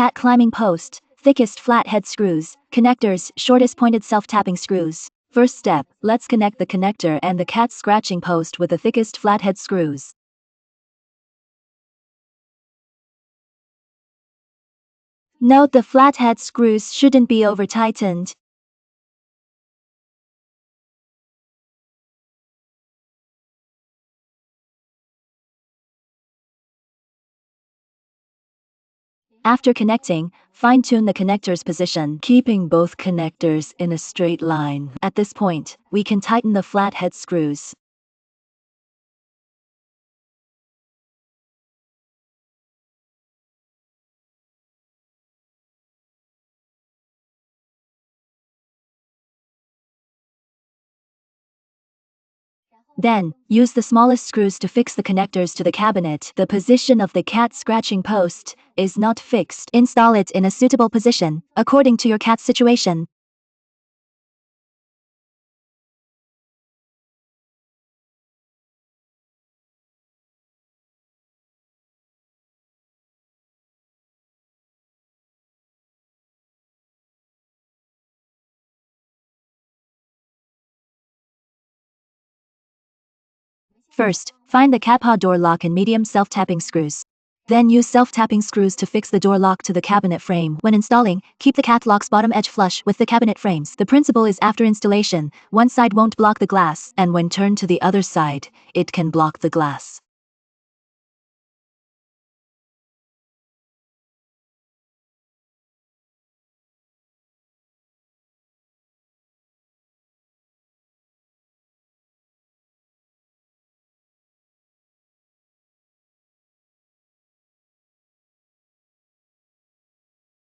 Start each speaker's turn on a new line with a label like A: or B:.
A: cat climbing post, thickest flathead screws, connectors, shortest pointed self-tapping screws. First step, let's connect the connector and the cat scratching post with the thickest flathead screws. Note the flathead screws shouldn't be over-tightened. After connecting, fine-tune the connector's position, keeping both connectors in a straight line. At this point, we can tighten the flathead screws. Then, use the smallest screws to fix the connectors to the cabinet. The position of the cat scratching post is not fixed. Install it in a suitable position, according to your cat's situation. First, find the cat paw door lock and medium self-tapping screws. Then use self-tapping screws to fix the door lock to the cabinet frame. When installing, keep the cat lock's bottom edge flush with the cabinet frames. The principle is after installation, one side won't block the glass, and when turned to the other side, it can block the glass.